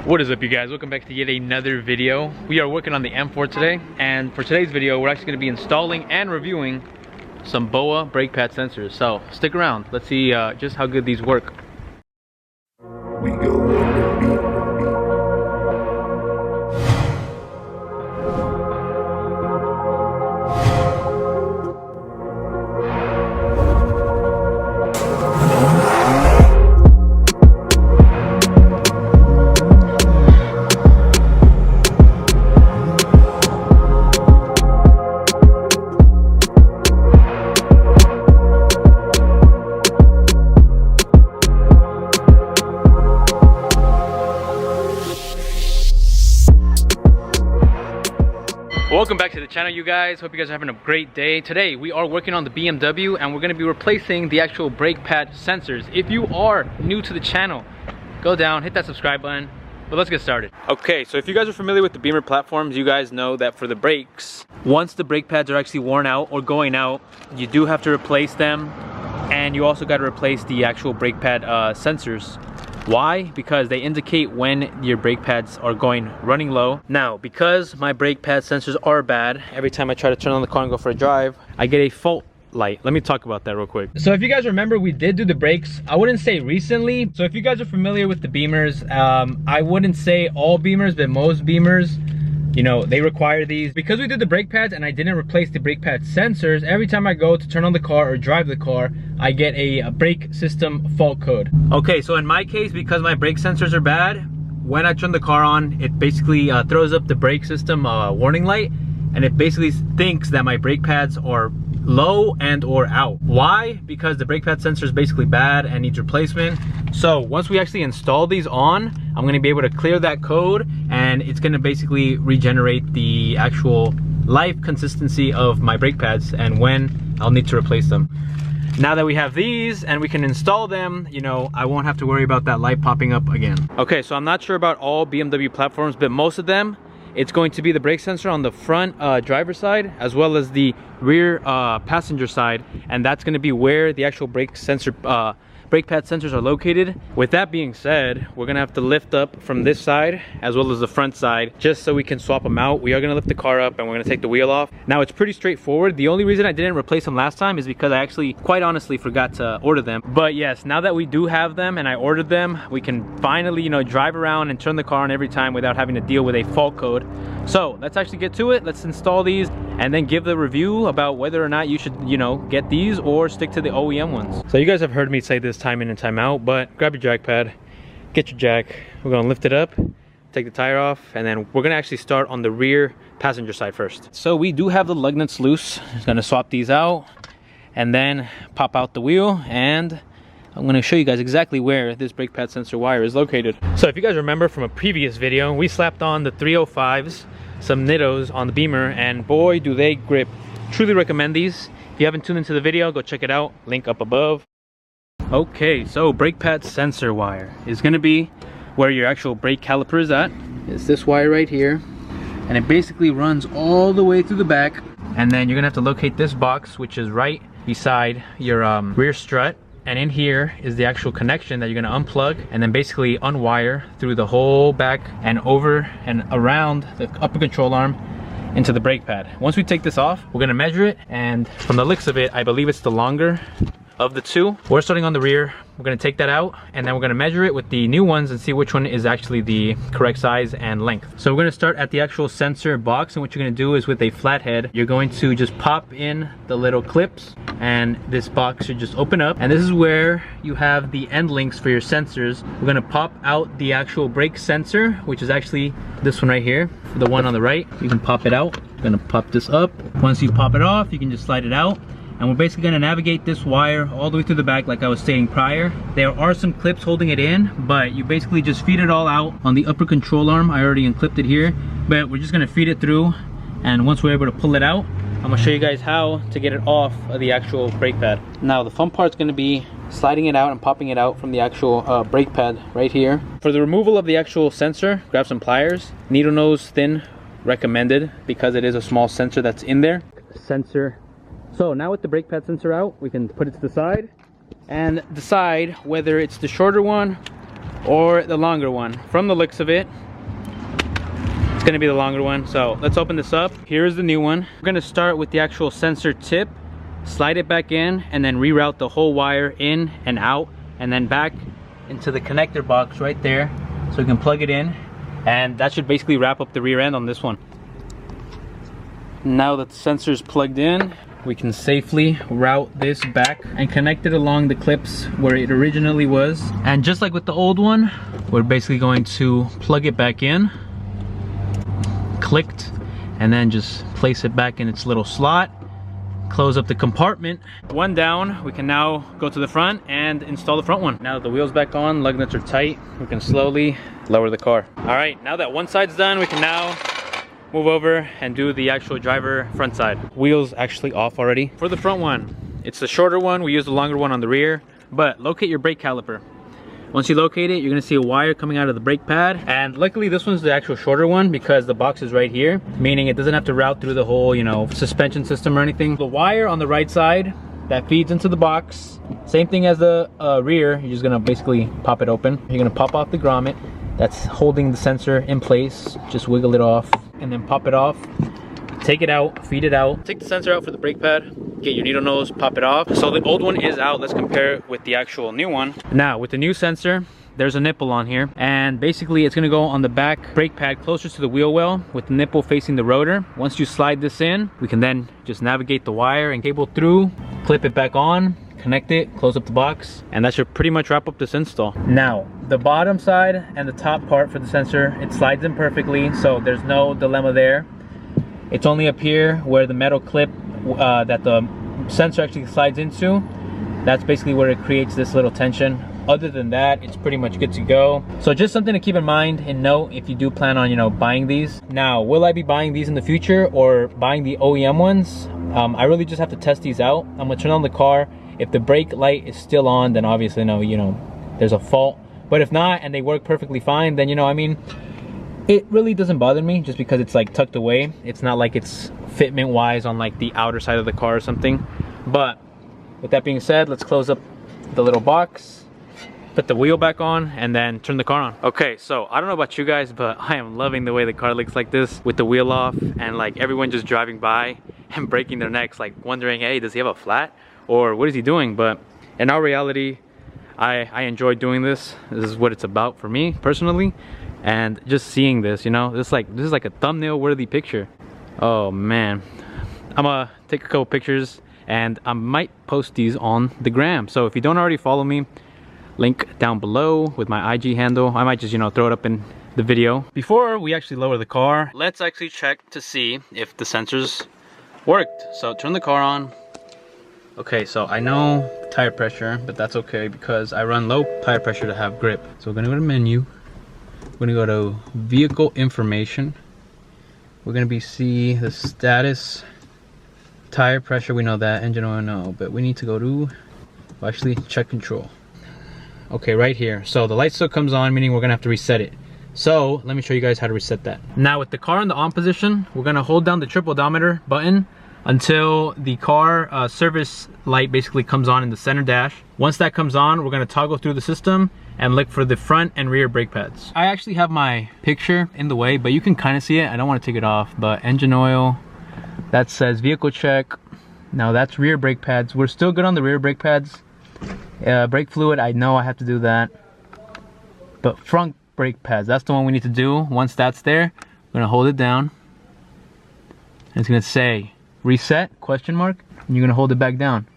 What is up, you guys? Welcome back to yet another video. We are working on the M4 today, and for today's video we're actually going to be installing and reviewing some BOWA brake pad sensors. So stick around, let's see just how good these work. We go on the beat. Welcome back to the channel, you guys. Hope you guys are having a great day. Today we are working on the BMW and we're going to be replacing the actual brake pad sensors. If you are new to the channel, go down, hit that subscribe button. But let's get started. Okay, so if you guys are familiar with the Beamer platforms, you guys know that for the brakes, once the brake pads are actually worn out or going out, you do have to replace them, and you also got to replace the actual brake pad sensors. Why? Because they indicate when your brake pads are running low. Now, because my brake pad sensors are bad, every time I try to turn on the car and go for a drive, I get a fault light. Let me talk about that real quick. So if you guys remember, we did do the brakes. I wouldn't say recently. So if you guys are familiar with the Beamers, I wouldn't say all Beamers, but most Beamers, you know, they require these. Because we did the brake pads and I didn't replace the brake pad sensors, every time I go to turn on the car or drive the car, I get a brake system fault code. Okay, so in my case, because my brake sensors are bad, when I turn the car on, it basically throws up the brake system warning light, and it basically thinks that my brake pads are low and or out. Why? Because the brake pad sensor is basically bad and needs replacement. So once we actually install these on, I'm going to be able to clear that code, and it's going to basically regenerate the actual life consistency of my brake pads and when I'll need to replace them. Now that we have these and we can install them, you know, I won't have to worry about that light popping up again. Okay, so I'm not sure about all BMW platforms, but most of them, it's going to be the brake sensor on the front driver's side as well as the rear passenger side, and that's going to be where the actual brake pad sensors are located. With that being said, we're gonna have to lift up from this side as well as the front side just so we can swap them out. We are gonna lift the car up and we're gonna take the wheel off. Now, it's pretty straightforward. The only reason I didn't replace them last time is because I actually quite honestly forgot to order them. But yes, now that we do have them and I ordered them, we can finally, you know, drive around and turn the car on every time without having to deal with a fault code. So let's actually get to it. Let's install these and then give the review about whether or not you should, you know, get these or stick to the OEM ones. So you guys have heard me say this time in and time out, but grab your jack pad, get your jack, we're gonna lift it up, take the tire off, and then we're gonna actually start on the rear passenger side first. So we do have the lug nuts loose. Just gonna swap these out and then pop out the wheel, and I'm going to show you guys exactly where this brake pad sensor wire is located. So if you guys remember from a previous video, we slapped on the 305s, some Nittos on the Beamer, and boy do they grip. Truly recommend these. If you haven't tuned into the video, go check it out, link up above. Okay, so brake pad sensor wire is going to be where your actual brake caliper is at. It's this wire right here, and it basically runs all the way through the back, and then you're going to have to locate this box, which is right beside your rear strut. And in here is the actual connection that you're gonna unplug and then basically unwire through the whole back and over and around the upper control arm into the brake pad. Once we take this off, we're gonna measure it, and from the looks of it, I believe it's the longer of the two. We're starting on the rear. We're gonna take that out and then we're gonna measure it with the new ones and see which one is actually the correct size and length. So we're gonna start at the actual sensor box, and what you're gonna do is with a flathead, you're going to just pop in the little clips, and this box should just open up, and this is where you have the end links for your sensors. We're gonna pop out the actual brake sensor, which is actually this one right here, the one on the right. You can pop it out. You're gonna pop this up. Once you pop it off, you can just slide it out. And we're basically gonna navigate this wire all the way through the back like I was stating prior. There are some clips holding it in, but you basically just feed it all out on the upper control arm. I already unclipped it here, but we're just gonna feed it through, and once we're able to pull it out, I'm gonna show you guys how to get it off of the actual brake pad. Now the fun part's gonna be sliding it out and popping it out from the actual brake pad right here. For the removal of the actual sensor, grab some pliers. Needle nose thin recommended because it is a small sensor that's in there. Sensor. So now with the brake pad sensor out, we can put it to the side and decide whether it's the shorter one or the longer one. From the looks of it, it's gonna be the longer one. So let's open this up. Here's the new one. We're gonna start with the actual sensor tip, slide it back in, and then reroute the whole wire in and out, and then back into the connector box right there, so we can plug it in, and that should basically wrap up the rear end on this one. Now that the sensor is plugged in, we can safely route this back and connect it along the clips where it originally was. And just like with the old one, we're basically going to plug it back in, clicked, and then just place it back in its little slot, close up the compartment. One down, we can now go to the front and install the front one. Now that the wheel's back on, lug nuts are tight, we can slowly lower the car. All right, now that one side's done, we can now move over and do the actual driver front side. Wheels actually off already. For the front one, it's the shorter one. We use the longer one on the rear, but locate your brake caliper. Once you locate it, you're gonna see a wire coming out of the brake pad. And luckily this one's the actual shorter one because the box is right here, meaning it doesn't have to route through the whole, you know, suspension system or anything. The wire on the right side that feeds into the box, same thing as the rear, you're just gonna basically pop it open. You're gonna pop off the grommet that's holding the sensor in place. Just wiggle it off and then pop it off. Take it out, feed it out. Take the sensor out for the brake pad, get your needle nose, pop it off. So the old one is out. Let's compare it with the actual new one. Now with the new sensor, there's a nipple on here, and basically it's gonna go on the back brake pad closer to the wheel well with the nipple facing the rotor. Once you slide this in, we can then just navigate the wire and cable through, clip it back on, connect it, close up the box, and that should pretty much wrap up this install. Now, the bottom side and the top part for the sensor, it slides in perfectly, so there's no dilemma there. It's only up here where the metal clip that the sensor actually slides into, that's basically where it creates this little tension. Other than that, it's pretty much good to go. So just something to keep in mind and note if you do plan on, you know, buying these. Now, will I be buying these in the future or buying the OEM ones? I really just have to test these out. I'm gonna turn on the car. If the brake light is still on, then obviously no, you know, there's a fault. But if not, and they work perfectly fine, then, you know, I mean, it really doesn't bother me just because it's like tucked away. It's not like it's fitment wise on like the outer side of the car or something. But with that being said, let's close up the little box, put the wheel back on, and then turn the car on. Okay, so I don't know about you guys, but I am loving the way the car looks like this with the wheel off and like everyone just driving by and breaking their necks, like wondering, hey, does he have a flat? Or what is he doing? But in our reality, I enjoy doing this. This is what it's about for me personally. And just seeing this, you know, this is like a thumbnail worthy picture. Oh man, I'm gonna take a couple pictures and I might post these on the gram. So if you don't already follow me, link down below with my IG handle. I might just, you know, throw it up in the video. Before we actually lower the car, let's actually check to see if the sensors worked. So turn the car on. Okay, so I know tire pressure, but that's okay because I run low tire pressure to have grip. So we're gonna go to menu. We're gonna go to vehicle information. We're gonna see the status, tire pressure, we know that, engine oil, no, but we need to go to, well, actually check control. Okay, right here. So the light still comes on, meaning we're gonna have to reset it. So let me show you guys how to reset that. Now with the car in the on position, we're gonna hold down the trip odometer button until the car service light basically comes on in the center dash. Once that comes on, we're gonna toggle through the system and look for the front and rear brake pads. I actually have my picture in the way, but you can kind of see it. I don't want to take it off, but engine oil, that says vehicle check. Now that's rear brake pads. We're still good on the rear brake pads. Brake fluid, I know I have to do that. But front brake pads, that's the one we need to do. Once that's there, we're gonna hold it down. And it's gonna say reset, question mark, and you're gonna hold it back down.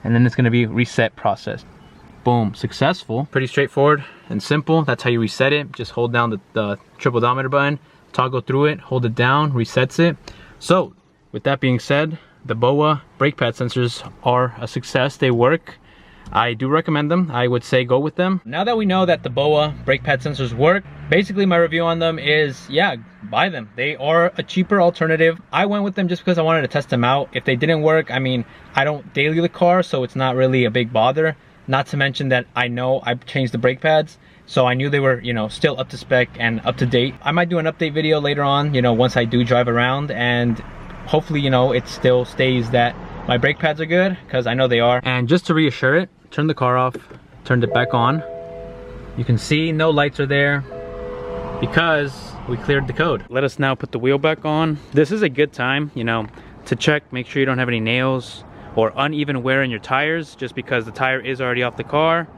And then it's gonna be reset process. Boom, successful. Pretty straightforward and simple. That's how you reset it. Just hold down the trip odometer button, toggle through it, hold it down, resets it. So with that being said, the BOWA brake pad sensors are a success. They work. I do recommend them. I would say go with them. Now that we know that the BOWA brake pad sensors work, basically my review on them is, yeah, buy them. They are a cheaper alternative. I went with them just because I wanted to test them out. If they didn't work, I mean, I don't daily the car, so it's not really a big bother. Not to mention that I know I've changed the brake pads, so I knew they were, you know, still up to spec and up to date. I might do an update video later on, you know, once I do drive around, and hopefully, you know, it still stays that my brake pads are good, because I know they are. And just to reassure it, turn the car off, turned it back on, You can see no lights are there because we cleared the code. Let us now put the wheel back on. This is a good time, you know, to check, make sure you don't have any nails or uneven wear in your tires, just because the tire is already off the car.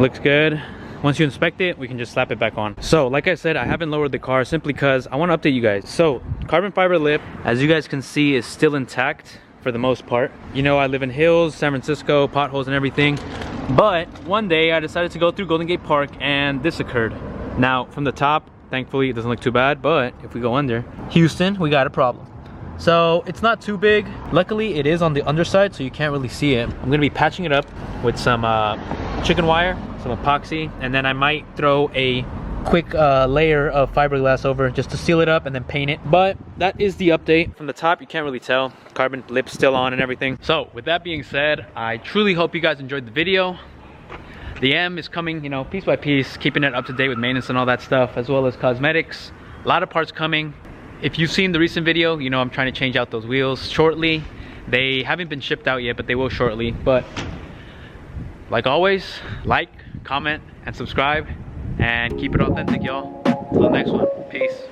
Looks good. Once you inspect it, we can just slap it back on. So like I said, I haven't lowered the car simply because I want to update you guys. So carbon fiber lip, as you guys can see, is still intact for the most part. You know, I live in hills, San Francisco, potholes and everything. But one day I decided to go through Golden Gate Park and this occurred. Now from the top, thankfully it doesn't look too bad, but if we go under, Houston, we got a problem. So it's not too big. Luckily it is on the underside, so you can't really see it. I'm gonna be patching it up with some chicken wire, some epoxy, and then I might throw a quick layer of fiberglass over just to seal it up and then paint it. But that is the update. From the top, you can't really tell. Carbon lip's still on and everything. So with that being said, I truly hope you guys enjoyed the video. The M is coming, you know, piece by piece, keeping it up to date with maintenance and all that stuff, as well as cosmetics. A lot of parts coming. If you've seen the recent video, you know I'm trying to change out those wheels shortly. They haven't been shipped out yet, but they will shortly. But like always, like, comment, and subscribe, and keep it authentic, y'all. Till the next one. Peace.